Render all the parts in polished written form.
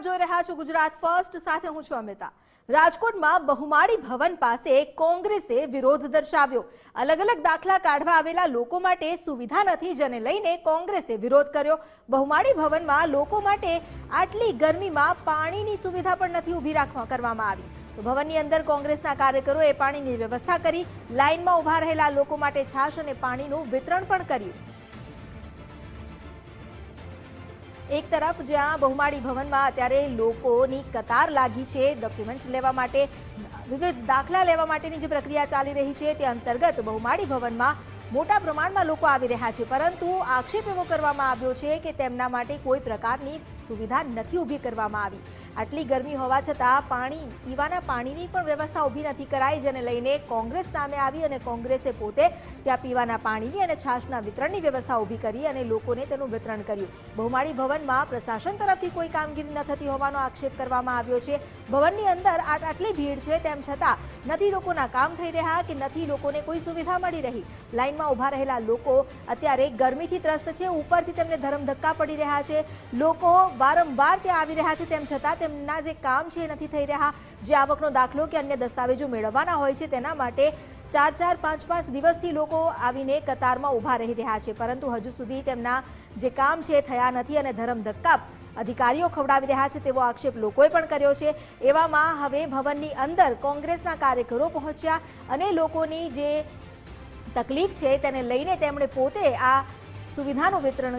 આપ જોઈ રહ્યા છો ગુજરાત ફર્સ્ટ, સાથે હું છું અમિતા। રાજકોટમાં બહુમાળી ભવન પાસે કોંગ્રેસે વિરોધ દર્શાવ્યો। અલગ અલગ દાખલા કાઢવા આવેલા લોકો માટે સુવિધા નથી, જેને લઈને કોંગ્રેસે વિરોધ કર્યો। બહુમાળી ભવનમાં લોકો માટે આટલી ગરમીમાં પાણીની સુવિધા પણ નથી ઊભી કરવામાં આવી। તો ભવનની અંદર કોંગ્રેસના કાર્યકરોએ પાણીની વ્યવસ્થા કરી, લાઇનમાં ઊભા રહેલા લોકો માટે છાશ અને પાણીનું વિતરણ પણ કર્યું। एक तरफ જ્યાં બહુમાળી ભવનમાં અત્યારે લોકોની કતાર લાગી છે, ડોક્યુમેન્ટ લેવા માટે, વિવિધ દાખલા લેવા માટેની જે પ્રક્રિયા ચાલી રહી છે તે અંતર્ગત બહુમાળી ભવનમાં મોટા પ્રમાણમાં લોકો આવી રહ્યા છે, પરંતુ આક્ષેપ એવો કરવામાં આવ્યો છે કે તેમના માટે કોઈ પ્રકારની સુવિધા નથી ઊભી કરવામાં આવી। આટલી ગરમી હોવા છતાં પીવાના પાણીની પણ વ્યવસ્થા ઊભી નથી કરાઈ, જેને લઈને કોંગ્રેસ સામે આવી અને કોંગ્રેસે પોતે ત્યાં પીવાના પાણીની અને છાશના વિતરણની વ્યવસ્થા ઊભી કરી અને લોકોને તેનું વિતરણ કર્યું। બહુમાળી ભવનમાં પ્રશાસન તરફથી કોઈ કામગીરી ન થતી હોવાનો આક્ષેપ કરવામાં આવ્યો છે। ભવનની અંદર આટલી ભીડ છે, તેમ છતાં નથી લોકોના કામ થઈ રહ્યા કે નથી લોકોને કોઈ સુવિધા મળી રહી। લાઇનમાં ઊભા રહેલા લોકો અત્યારે ગરમીથી ત્રસ્ત છે, ઉપરથી તેમને ધરમધક્કા પડી રહ્યા છે। લોકો વારંવાર ત્યાં આવી રહ્યા છે, તેમ છતાં તેમના જે કામ છે એ નથી થઈ રહ્યા। જે આવકનો દાખલો કે અન્ય દસ્તાવેજો મેળવવાના હોય છે તેના માટે 4-4, 5-5 દિવસથી લોકો આવીને કતારમાં ઊભા રહી રહ્યા છે, પરંતુ હજુ સુધી તેમના જે કામ છે થયા નથી અને ધરમધક્કા અધિકારીઓ ખવડાવી રહ્યા છે તેવો આક્ષેપ લોકોએ પણ કર્યો છે। એવામાં હવે ભવનની અંદર કોંગ્રેસના કાર્યકરો પહોંચ્યા અને લોકોની જે તકલીફ છે તેને લઈને તેમણે પોતે આ સુવિધાનું વિતરણ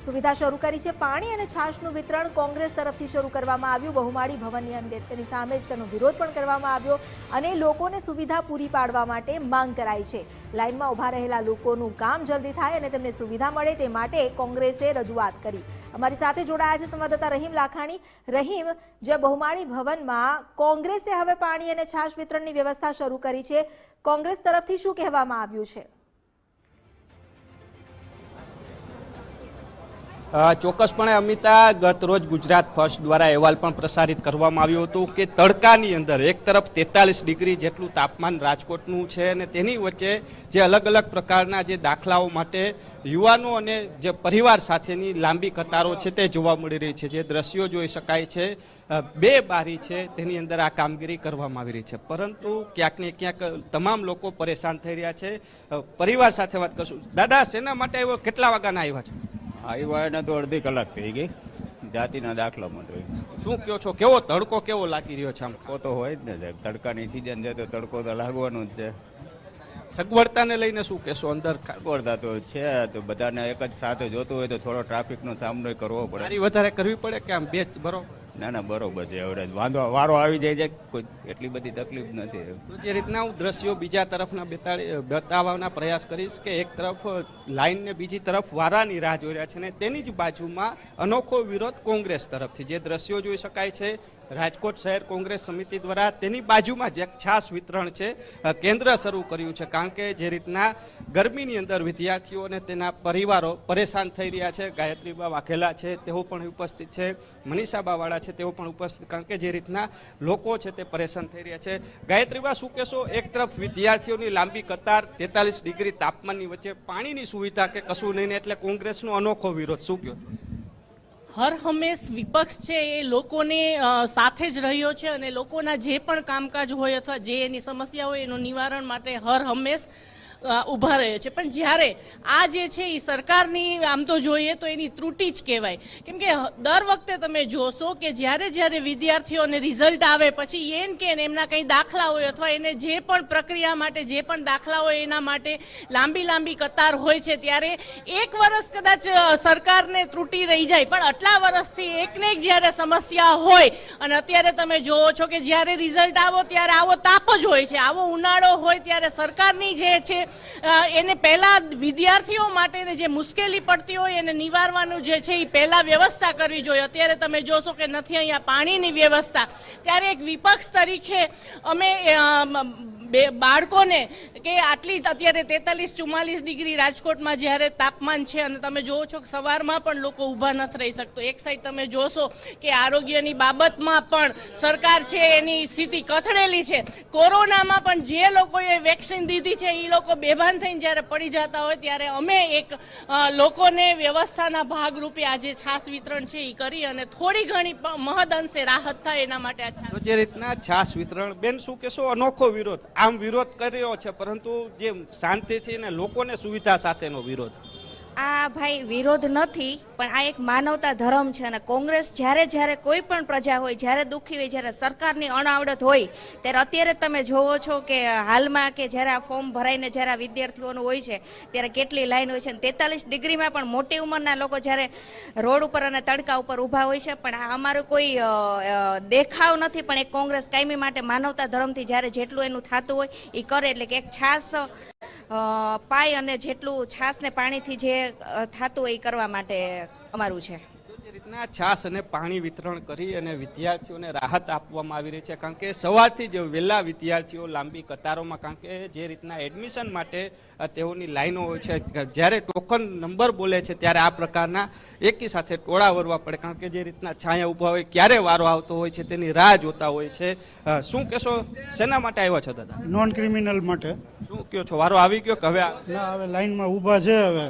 સુવિધા શરૂ કરી છે। પાણી અને છાશનું વિતરણ કોંગ્રેસ તરફથી શરૂ કરવામાં આવ્યું બહુમાળી ભવનની અંદર। તેની સામે જ તેનો વિરોધ પણ કરવામાં આવ્યો અને લોકોને સુવિધા પૂરી પાડવા માટે માંગ કરાઈ છે। લાઇનમાં ઊભા રહેલા લોકોનું કામ જલ્દી થાય અને તેમને સુવિધા મળે તે માટે કોંગ્રેસે રજૂઆત કરી। અમારી સાથે જોડાયા છે સંવાદદાતા રહીમ લાખાણી। રહીમ, જે બહુમાળી ભવનમાં કોંગ્રેસે હવે પાણી અને છાશ વિતરણની વ્યવસ્થા શરૂ કરી છે, કોંગ્રેસ તરફથી શું કહેવામાં આવ્યું છે? ચોક્કસપણે અમિતા, ગત રોજ ગુજરાત ફર્સ્ટ દ્વારા અહેવાલ પણ પ્રસારિત કરવામાં આવ્યો હતો કે તડકાની અંદર એક તરફ 43 ડિગ્રી જેટલું તાપમાન રાજકોટનું છે અને તેની વચ્ચે જે અલગ અલગ પ્રકારના જે દાખલાઓ માટે યુવાનો અને જે પરિવાર સાથેની લાંબી કતારો છે તે જોવા મળી રહી છે। જે દ્રશ્યો જોઈ શકાય છે, 2 બારી છે તેની અંદર આ કામગીરી કરવામાં આવી રહી છે, પરંતુ ક્યાંક ને ક્યાંક તમામ લોકો પરેશાન થઈ રહ્યા છે। પરિવાર સાથે વાત કરશું। દાદા, શેના માટે આવ્યો, કેટલા વાગ્યાના આવ્યા છે? આવ્યા એને તો અડધી કલાક થઈ ગઈ, જાતિના દાખલા માટે। શું કહો છો, કેવો તડકો કેવો લાગી રહ્યો છે? આમ તડકો તો હોય જ ને સાહેબ, તડકાની સિઝન છે તો તડકો તો લાગવાનું જ છે। સગવડતાને લઈને શું કહેશો? અંદર સગવડતા તો છે, તો બધાને એક જ સાથે જોતું હોય તો થોડો ટ્રાફિકનો સામનો કરવો પડે। ગાડી વધારે કરવી પડે કે આમ બે બરોબર? ના બરોબર છે, એવરેજ વારો આવી જાય છે, કોઈ એટલી બધી તકલીફ નથી। તો જે રીતના હું દ્રશ્યો બીજા તરફના બતાવવાના પ્રયાસ કરીશ કે એક તરફ લાઈન ને બીજી તરફ વારાની રાહ જોઈ રહ્યા છે ને તેની જ બાજુમાં અનોખો વિરોધ કોંગ્રેસ તરફથી જે દ્રશ્યો જોઈ શકાય છે। રાજકોટ શહેર કોંગ્રેસ સમિતિ દ્વારા તેની બાજુમાં જે છાશ વિતરણ છે કેન્દ્ર શરૂ કર્યું છે, કારણ કે જે રીતના ગરમીની અંદર વિદ્યાર્થીઓ અને તેના પરિવારો પરેશાન થઈ રહ્યા છે। ગાયત્રીબા વાઘેલા છે તેઓ પણ ઉપસ્થિત છે, મનીષાબા વાળા છે તેઓ પણ ઉપસ્થિત, કારણ કે જે રીતના લોકો છે તે પરેશાન થઈ રહ્યા છે। ગાયત્રીબા, શું કહેશો? એક તરફ વિદ્યાર્થીઓની લાંબી કતાર, 43 ડિગ્રી તાપમાનની વચ્ચે પાણીની સુવિધા કે કશું નહીં, એટલે કોંગ્રેસનો અનોખો વિરોધ, શું કહો? હર હંમેશ વિપક્ષ છે એ લોકોને સાથે જ રહ્યો છે અને લોકોના જે પણ કામકાજ હોય અથવા જે એની સમસ્યા હોય એનું નિવારણ માટે હર હંમેશ ઊભા રહ્યો છે। પણ જ્યારે આ જે છે એ સરકારની આમ તો જોઈએ તો એની ત્રુટિ જ કહેવાય, કેમ કે દર વખતે તમે જોશો કે જ્યારે વિદ્યાર્થીઓને રિઝલ્ટ આવે પછી એમ કે એમના કંઈ દાખલા હોય અથવા એને જે પણ પ્રક્રિયા માટે જે પણ દાખલા હોય એના માટે લાંબી કતાર હોય છે, ત્યારે એક વર્ષ કદાચ સરકારને ત્રુટિ રહી જાય, પણ આટલા વર્ષથી એકને એક જ્યારે સમસ્યા હોય અને અત્યારે તમે જોવો છો કે જ્યારે રિઝલ્ટ આવો ત્યારે આવો તાપ જ હોય છે, આવો ઉનાળો હોય ત્યારે સરકારની જે છે એને પહેલા વિદ્યાર્થીઓ માટે જે મુશ્કેલી પડતી હોય એને નિવારવાનું જે છે એ પહેલા વ્યવસ્થા કરવી જોઈએ। અત્યારે તમે જોશો કે નથી અહીંયા પાણીની વ્યવસ્થા, ત્યારે એક વિપક્ષ તરીકે અમે બાળકોને કે આટલી અત્યારે 43-44 ડિગ્રી રાજકોટમાં જ્યારે તાપમાન છે અને તમે જોવો છો કે સવારમાં પણ લોકો ઊભા નથી રહી શકતો. એક સાઈડ તમે જોશો કે આરોગ્યની બાબતમાં પણ સરકાર છે એની સ્થિતિ કથળેલી છે. કોરોનામાં પણ જે લોકોએ વેક્સિન દીધી છે એ લોકો બેભાન થઈને જ્યારે પડી જતા હોય ત્યારે અમે એક લોકોને વ્યવસ્થાના ભાગરૂપે આજે છાસ વિતરણ છે એ કરી અને થોડી ઘણી મહદઅંશે રાહત થાય એના માટે આ છાસ. તો જે રીતના છાસ વિતરણ, બેન શું કહેશો, અનોખો વિરોધ, આમ વિરોધ કર્યો છે પરંતુ જે શાંતિથી ને લોકોને સુવિધા સાથેનો વિરોધ. આ ભાઈ વિરોધ નથી, પણ આ એક માનવતા ધર્મ છે અને કોંગ્રેસ જ્યારે કોઈ પણ પ્રજા હોય, જ્યારે દુઃખી હોય, જ્યારે સરકારની અણાવડત હોય ત્યારે અત્યારે તમે જોવો છો કે હાલમાં કે જ્યારે આ ફોર્મ ભરાઈને જ્યારે આ વિદ્યાર્થીઓનું હોય છે ત્યારે કેટલી લાઈન હોય છે અને 43 ડિગ્રીમાં પણ મોટી ઉંમરના લોકો જ્યારે રોડ ઉપર અને તડકા ઉપર ઊભા હોય છે. પણ આ અમારો કોઈ દેખાવ નથી, પણ એક કોંગ્રેસ કાયમી માટે માનવતા ધર્મથી જ્યારે જેટલું એનું થતું હોય એ કરે. એટલે કે એક છાસ પાય અને જેટલું છાસ ને પાણીથી જે થતું હોય એ કરવા માટે અમારું છે. જે રીતના છાસ અને પાણી વિતરણ કરી અને વિદ્યાર્થીઓને રાહત આપવામાં આવી રહી છે, કારણ કે સવારથી જ વહેલા વિદ્યાર્થીઓ લાંબી કતારોમાં, કારણ કે જે રીતના એડમિશન માટે તેઓની લાઈનો હોય છે, જ્યારે ટોકન નંબર બોલે છે ત્યારે આ પ્રકારના એકી સાથે ટોળા વરવા પડે, કારણ કે જે રીતના છાયા ઊભા હોય ક્યારે વારો આવતો હોય છે તેની રાહ જોતા હોય છે. શું કહેશો, શેના માટે આવ્યા છો દાદા? નોન ક્રિમિનલ માટે. શું કહો છો, વારો આવી ગયો કે હવે ના, હવે લાઈનમાં ઊભા છે. હવે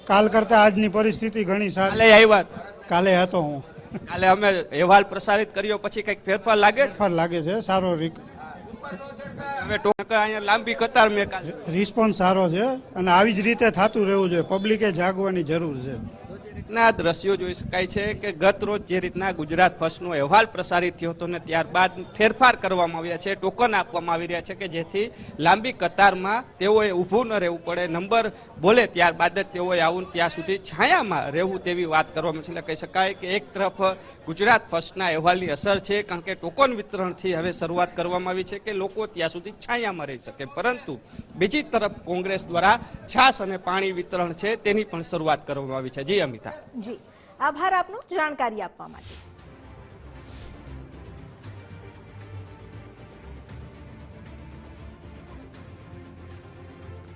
કાલ કરતા આજની પરિસ્થિતિ ઘણી સારી. કાલે આવ્યા? કાલે હતો હું. કાલે અમે અહેવાલ પ્રસારિત કર્યો પછી કઈક ફેરફાર લાગે? ફેરફાર લાગે છે, સારો હવે અહીંયા લાંબી કતાર મેં કાલે રિસ્પોન્સ સારો છે અને આવી જ રીતે થતું રહેવું જોઈએ. પબ્લિકે જાગવાની જરૂર છે. ના દ્રશ્યો જોઈ શકાય છે કે ગત રોજ જે રીતના ગુજરાત ફર્સ્ટનો અહેવાલ પ્રસારિત થયો હતો ને ત્યારબાદ ફેરફાર કરવામાં આવ્યા છે, ટોકન આપવામાં આવી રહ્યા છે કે જેથી લાંબી કતારમાં તેઓએ ઊભું ન રહેવું પડે, નંબર બોલે ત્યારબાદ જ તેઓએ આવું ત્યાં સુધી છાયામાં રહેવું તેવી વાત કરવામાં છે. એટલે કહી શકાય કે એક તરફ ગુજરાત ફર્સ્ટના અહેવાલની અસર છે, કારણ કે ટોકન વિતરણથી હવે શરૂઆત કરવામાં આવી છે કે લોકો ત્યાં સુધી છાયામાં રહી શકે, પરંતુ બીજી તરફ કોંગ્રેસ દ્વારા છાસ અને પાણી વિતરણ છે તેની પણ શરૂઆત કરવામાં આવી છે. જી અમિતા. જી, આભાર આપનો જાણકારી આપવા માટે.